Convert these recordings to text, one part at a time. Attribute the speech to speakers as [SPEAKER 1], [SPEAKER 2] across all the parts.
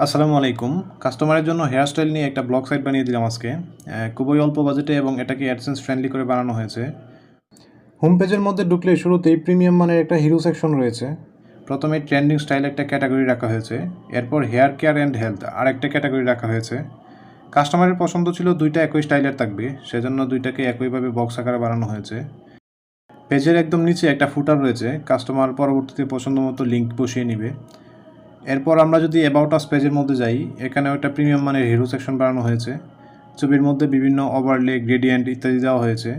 [SPEAKER 1] আসসালামু আলাইকুম। কাস্টমারের জন্য হেয়ার স্টাইল নিয়ে একটা ব্লগ সাইট বানিয়ে দিলাম আজকে। খুবই অল্প বাজেটে এবং এটাকে অ্যাডসেন্স ফ্রেন্ডলি করে বানানো হয়েছে। হোম পেজের মধ্যে ঢুকলে শুরুতেই প্রিমিয়াম মানের একটা হিরো সেকশন রয়েছে। প্রথমে ট্রেন্ডিং স্টাইল একটা ক্যাটাগরি রাখা হয়েছে। এরপর হেয়ার কেয়ার অ্যান্ড হেলথ আরেকটা ক্যাটাগরি রাখা হয়েছে। কাস্টমারের পছন্দ ছিল দুইটা একই স্টাইলের থাকবে, সেজন্য দুইটাকে একইভাবে বক্স আকারে বানানো হয়েছে। পেজের একদম নিচে একটা ফুটার রয়েছে, কাস্টমার পরবর্তীতে পছন্দ মতো লিঙ্ক বসিয়ে নিবে। এরপর আমরা যদি অ্যাবাউট আস পেজের মধ্যে যাই, এখানেও একটা প্রিমিয়াম মানের হিরো সেকশন বানানো হয়েছে। ছবির মধ্যে বিভিন্ন ওভারলে, গ্রেডিয়েন্ট ইত্যাদি দেওয়া হয়েছে।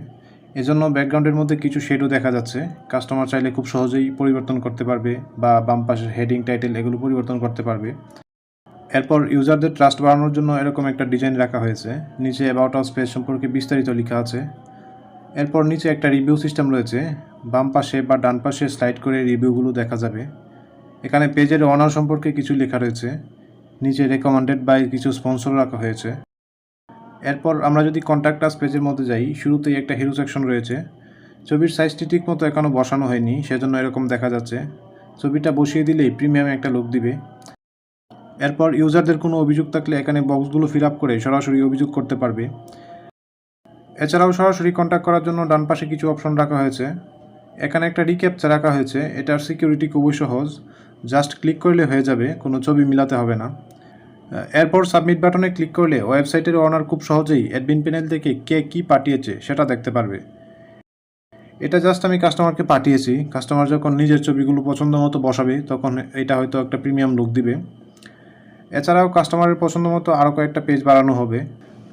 [SPEAKER 1] এজন্য ব্যাকগ্রাউন্ডের মধ্যে কিছু শেডও দেখা যাচ্ছে। কাস্টমার চাইলে খুব সহজেই পরিবর্তন করতে পারবে বা বাম পাশের হেডিং, টাইটেল এগুলো পরিবর্তন করতে পারবে। এরপর ইউজারদের ট্রাস্ট বাড়ানোর জন্য এরকম একটা ডিজাইন রাখা হয়েছে। নিচে অ্যাবাউট আস পেজ সম্পর্কে বিস্তারিত লেখা আছে। এরপর নিচে একটা রিভিউ সিস্টেম রয়েছে। বাম পাশে বা ডান পাশে স্লাইড করে রিভিউগুলো দেখা যাবে। এখানে পেজের অনার সম্পর্কে কিছু লেখা রয়েছে। নিচে রেকমেন্ডেড বাই কিছু স্পন্সর রাখা হয়েছে। এরপর আমরা যদি কন্ট্যাক্ট আস পেজের মধ্যে যাই, শুরুতেই একটা হিরো সেকশন রয়েছে। ছবির সাইজটি ঠিক মতো এখনও বসানো হয়নি, সেজন্য এরকম দেখা যাচ্ছে। ছবিটা বসিয়ে দিলেই প্রিমিয়াম একটা লুক দিবে। এরপর ইউজারদের কোনো অভিযোগ থাকলে এখানে বক্সগুলো ফিল আপ করে সরাসরি অভিযোগ করতে পারবে। এছাড়াও সরাসরি কন্ট্যাক্ট করার জন্য ডান পাশে কিছু অপশন রাখা হয়েছে। এখানে একটা রিক্যাপচা রাখা হয়েছে। এটার সিকিউরিটি খুবই সহজ, জাস্ট ক্লিক করলে হয়ে যাবে, কোনো ছবি মিলাতে হবে না। এরপর সাবমিট বাটনে ক্লিক করলে ওয়েবসাইটের ওনার খুব সহজেই অ্যাডমিন প্যানেল থেকে কে কী পাঠিয়েছে সেটা দেখতে পারবে। এটা জাস্ট আমি কাস্টমারকে পাঠিয়েছি। কাস্টমার যখন নিজের ছবিগুলো পছন্দ মতো বসাবে তখন এটা হয়তো একটা প্রিমিয়াম লুক দিবে। এছাড়াও কাস্টমারের পছন্দ মতো আরও কয়েকটা পেজ বাড়ানো হবে।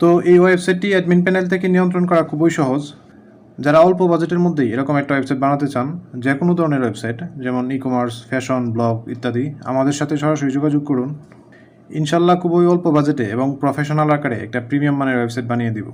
[SPEAKER 1] তো এই ওয়েবসাইটটি অ্যাডমিন প্যানেল থেকে নিয়ন্ত্রণ করা খুবই সহজ। যারা অল্প বাজেটের মধ্যেই এরকম একটা ওয়েবসাইট বানাতে চান, যে কোনো ধরনের ওয়েবসাইট যেমন ই কমার্স, ফ্যাশন, ব্লগ ইত্যাদি, আমাদের সাথে সরাসরি যোগাযোগ করুন। ইনশাল্লাহ খুবই অল্প বাজেটে এবং প্রফেশনাল আকারে একটা প্রিমিয়াম মানের ওয়েবসাইট বানিয়ে দিব।